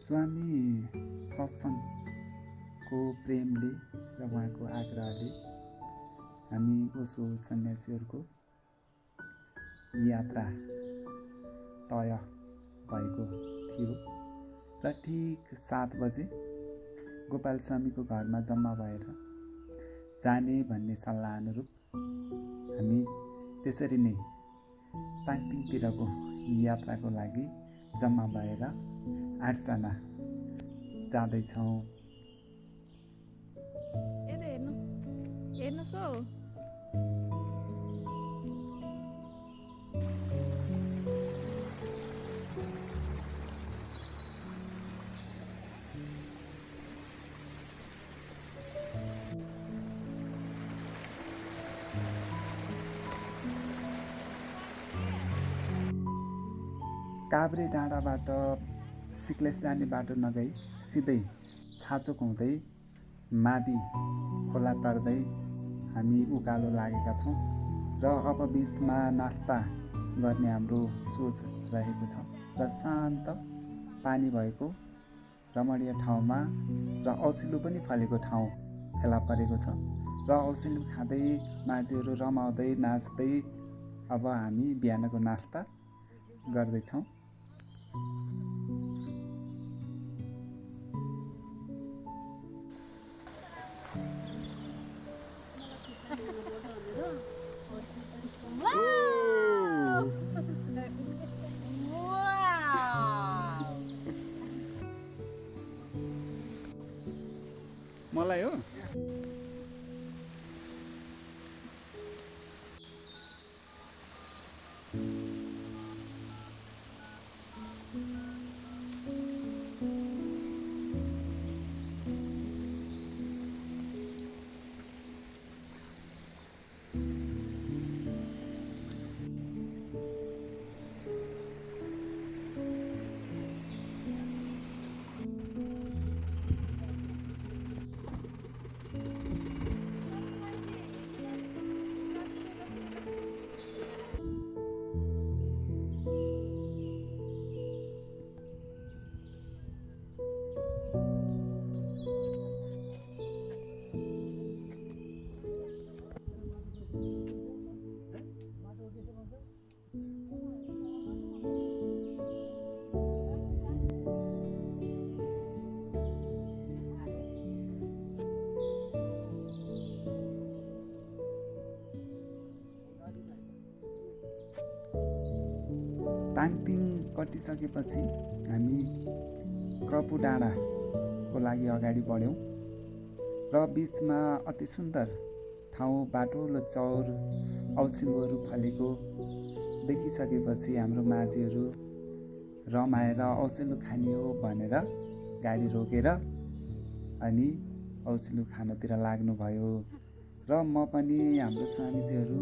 स्वामी सत्सङ्गको प्रेमले र उहाँको आग्रहले हामी ओशो सन्यासीहरूको यात्रा तय भएको थियो र ठिक 7 बजे गोपाल स्वामीको घरमा जम्मा भएर जाने भन्ने सल्लाह अनुरूप हामी त्यसरी नै ताङतिङतिरको यात्राको लागि जम्मा भएर 8 जना जाँदैछौँ। हेर्नुहोस् हौ काभ्रे डाँडाबाट सिक्लेस जाने बाटो नगई सिधै छाचोक हुँदै मादी खोला तर्दै हामी उकालो लागेका छौँ र अब बिचमा नास्ता गर्ने हाम्रो सोच रहेको छ र शान्त पानी भएको रमणीय ठाउँमा र औसिलो पनि फलेको ठाउँ फेला परेको छ र औसिलो खाँदै माझीहरू रमाउँदै नाच्दै अब हामी बिहानको नास्ता गर्दैछौँ। मलाई हो ताङतिङ कटिसकेपछि हामी क्रपु डाँडाको लागि अगाडि बढ्यौँ र बिचमा अति सुन्दर ठाउँ बाटोलो चौर औसिलोहरू फलेको देखिसकेपछि हाम्रो माझीहरू रमाएर औसिलो खानियो भनेर गाडी रोकेर अनि औसिलो खानतिर लाग्नुभयो र म पनि हाम्रो स्वामीजीहरू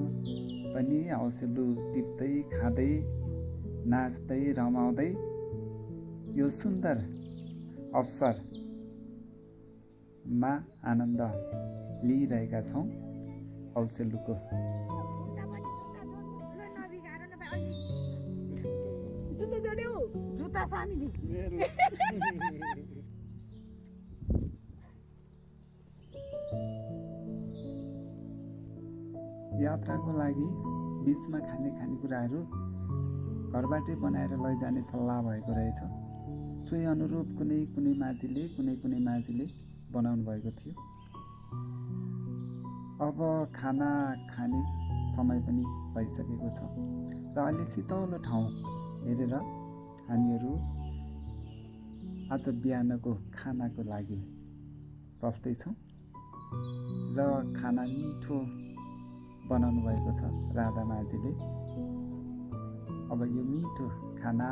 पनि औसिलो टिप्दै खाँदै नाच्दै रमाउँदै यो सुन्दर अवसरमा आनन्द लिइरहेका छौँ औसेलुको। यात्राको लागि बिचमा खानेकुराहरू घरबाटै बनाएर लैजाने सल्लाह भएको रहेछ। सोही अनुरूप कुनै माझीले बनाउनु भएको थियो। अब खाना खाने समय पनि भइसकेको छ र अलि शीतलो ठाउँ हेरेर हामीहरू आज बिहानको खानाको लागि बस्दैछौँ र खाना मिठो बनाउनु भएको छ राधा माझीले। अब यो मिठो खाना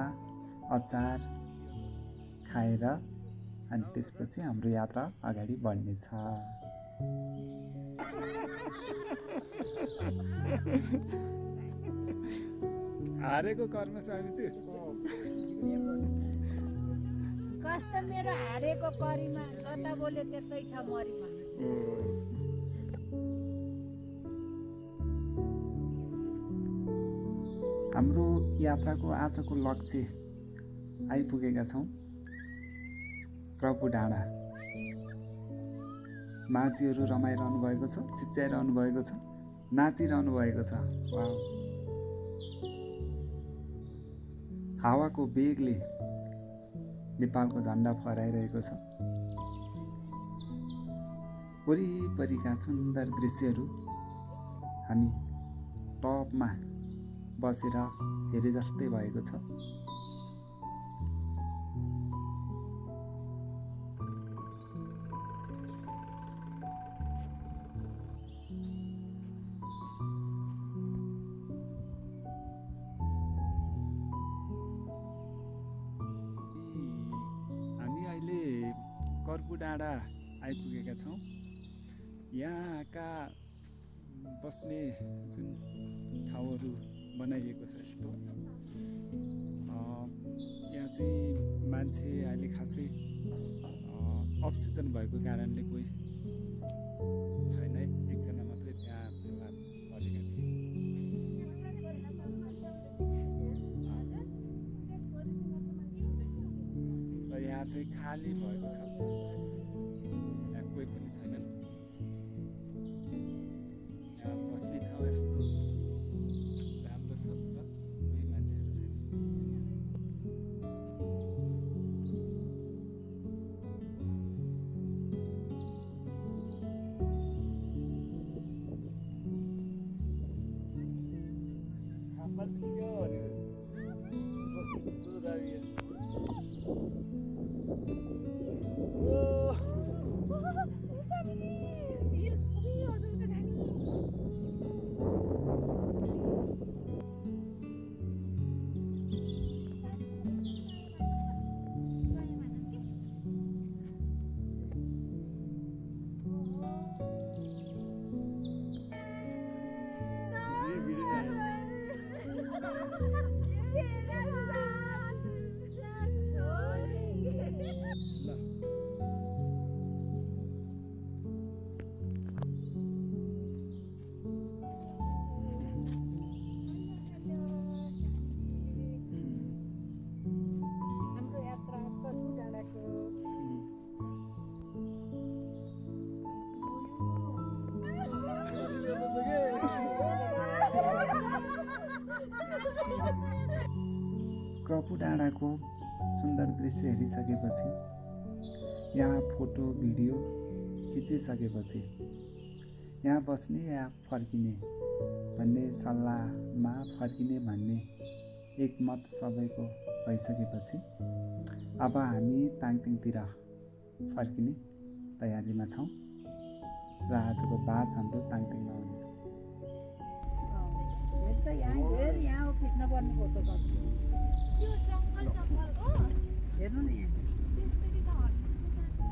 अचार खाएर अनि त्यसपछि हाम्रो यात्रा अगाडि बढ्नेछ। हारेको कर्म स्वामीजी कस्तो मेरो हारेको करीमा जता बोले त्यतै छ मरीमा। हाम्रो यात्राको आजको लक्ष्य आइपुगेका छौँ। क्रपु डाँडा माझीहरू रमाइरहनु भएको छ, चिच्याइरहनु भएको छ, नाचिरहनु भएको छ। वाउ! हावाको वेगले नेपालको झन्डा फहराइरहेको छ। वरिपरिका सुन्दर दृश्यहरू हामी टपमा बसेर हेरे जस्तै भएको छ। हामी अहिले कर्पु डाँडा आइपुगेका छौँ। यहाँका बस्ने जुन ठाउँहरू बनाइएको छ यस्तो, यहाँ चाहिँ मान्छे अहिले खासै अक्सिजन भएको कारणले कोही छैन, एकजना मात्रै त्यहाँ फेला परेका थिए। र यहाँ चाहिँ खाली भएको छ, यहाँ कोही पनि छैनन्। यहाँ बस्ने ठाउँ यस्तो राम्रो छ, तर कोही मान्छेहरू छैन। हाम्रो यात्रा कर्पु डाँडाको क्रपु डाँडाको सुन्दर दृश्य हेरिसकेपछि, यहाँ फोटो भिडियो खिचिसकेपछि यहाँ बस्ने या फर्किने भन्ने सल्लाहमा फर्किने भन्ने एकमत सबैको भइसकेपछि अब हामी ताङतिङतिर फर्किने तयारीमा छौँ र आजको बास हाम्रो ताङतिङमा हुनेछ। यहाँ हो खिच्न पर्ने फोटो छ। यो जङ्गल जङ्गल हो, हेर्नु न यहाँ त्यसरी त हट्नुहुन्छ साथी।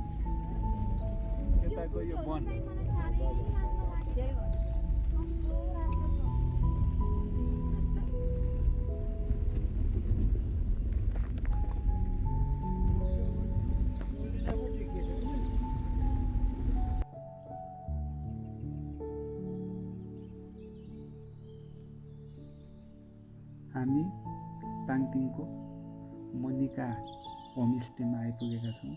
यताको यो वन चाहिँ मलाई साह्रै राम्रो लाग्यो। त्यही भएर कस्तो राम्रो छ। हामी ताङतिङको मोनिका होमस्टेमा आइपुगेका छौँ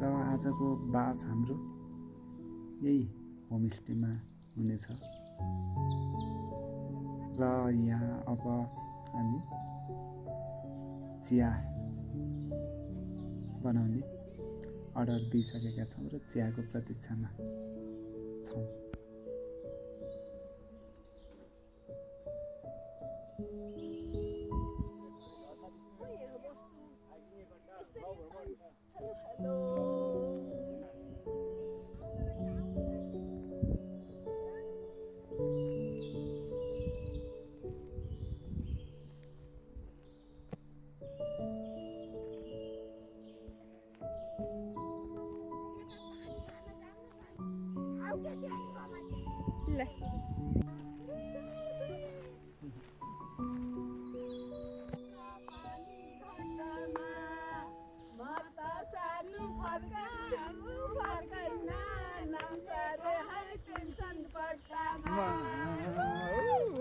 र आजको बास हाम्रो यही होमस्टेमा हुनेछ। र यहाँ अब हामी चिया बनाउने अर्डर दिइसकेका छौँ र चियाको प्रतीक्षामा छौँ। ल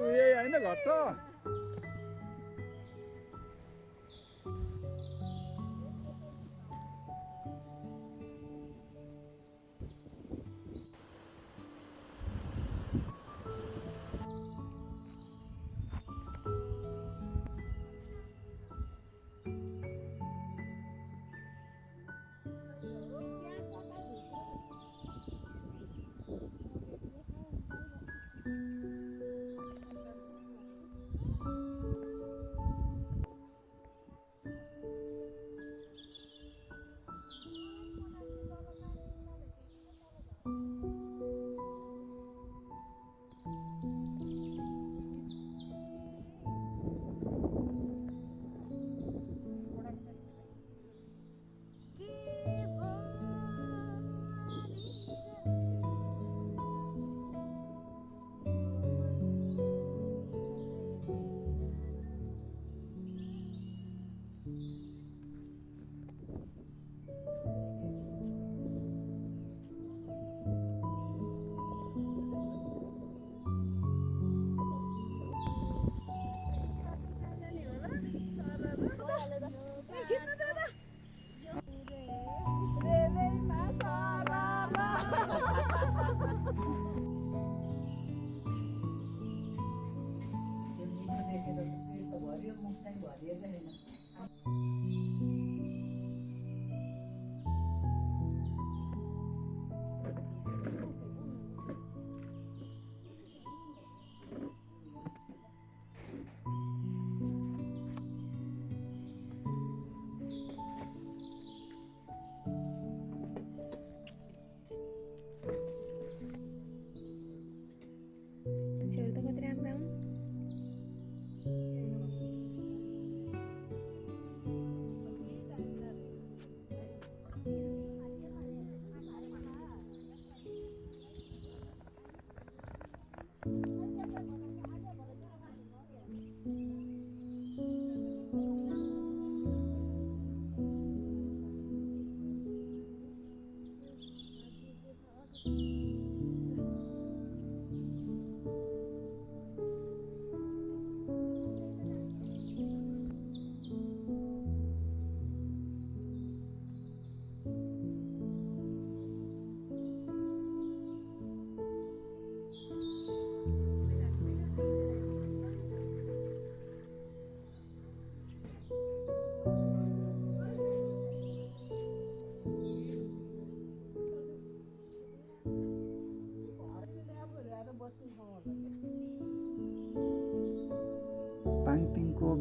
यही होइन घर त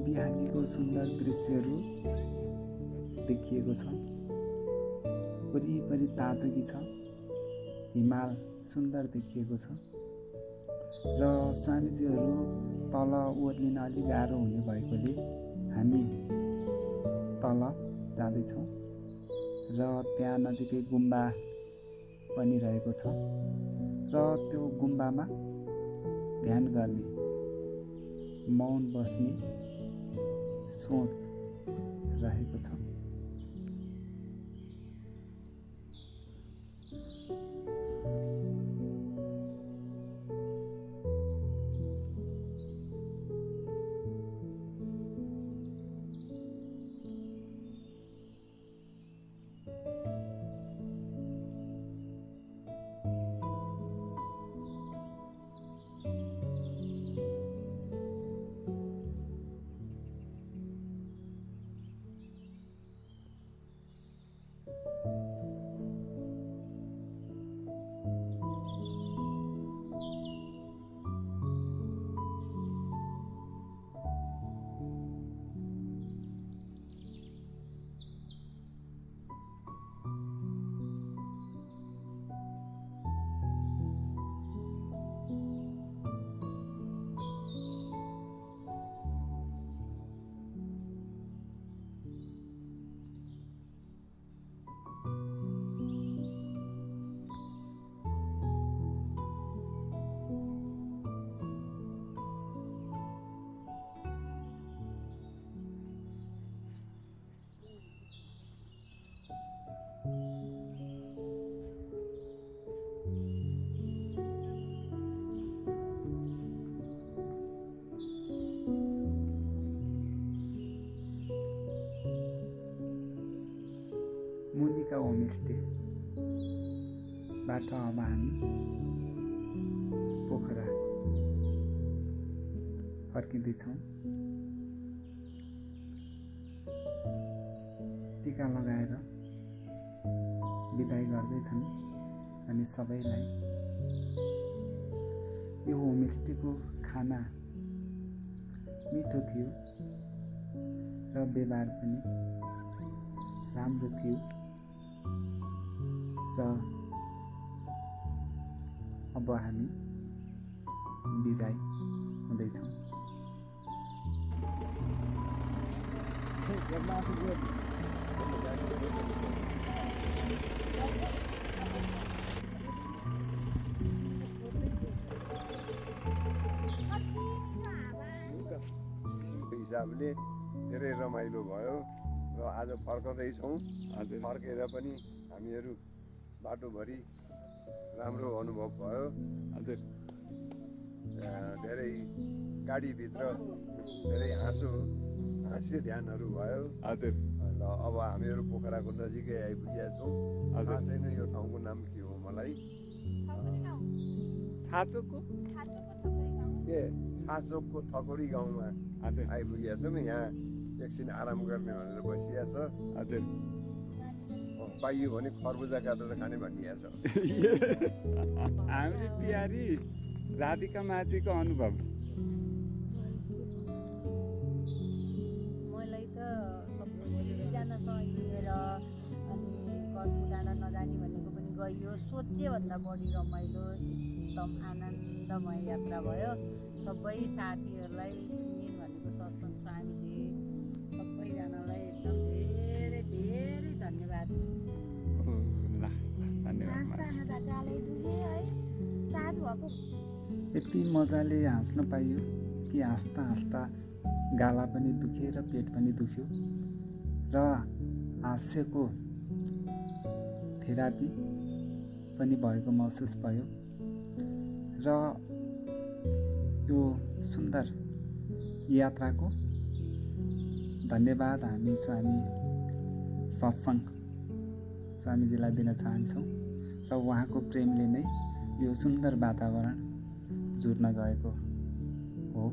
बिहानीको सुन्दर दृश्यहरू देखिएको छ। वरिपरि ताजगी छ, हिमाल सुन्दर देखिएको छ र स्वामीजीहरू तल ओर्लिन अलि गाह्रो हुने भएकोले हामी तल जाँदैछौँ र त्यहाँ नजिकै गुम्बा पनि रहेको छ र त्यो गुम्बामा ध्यान गर्ने, मौन बस्ने सोच रहेको छ। मुनिका होमस्टेबाट अब हामी पोखरा फर्किँदैछौँ। टिका लगाएर बिदाई गर्दैछन् अनि सबैलाई यो होमस्टेको खाना मिठो थियो र व्यवहार पनि राम्रो थियो र अब हामी बिदाई हुँदैछौँ। हिसाबले धेरै रमाइलो भयो र आज फर्कँदैछौँ। फर्केर पनि हामीहरू बाटोभरि राम्रो अनुभव भयो। हजुर, धेरै गाडीभित्र धेरै हाँस्य ध्यानहरू भयो। हजुर, र अब हामीहरू पोखराको नजिकै आइपुगेका छौँ। थाहा छैन यो ठाउँको नाम के हो मलाई। छाचोको के छाचोकको थकोरी गाउँमा आइपुगेका छौँ। यहाँ एकछिन आराम गर्ने भनेर बसिया छ। हजुर, पाइयो भने खरबुजा काटेर खाने भनिया छ। हाम्रो प्यारी राधिका माझीको अनुभव। मलाई त सबैजनासँग हिँडेर अनि कर्फु डाँडा नजाने भनेको पनि गइयो। सोचेभन्दा बढी रमाइलो, एकदम आनन्दमय यात्रा भयो। सबै साथीहरूलाई मेन भनेको सत्सङ स्वामीले सबैजनालाई एकदम धेरै धेरै धन्यवाद। यति मजाले हाँस्न पाइयो कि हाँस्दा हाँस्दा गाला पनि दुख्यो र पेट पनि दुख्यो र हास्यको थेरापी पनि भएको महसुस भयो र यो सुन्दर यात्राको धन्यवाद हामी स्वामी सत्सङ स्वामीजीलाई दिन चाहन्छौँ र उहाँको प्रेमले नै यो सुन्दर वातावरण जुर्न गएको हो।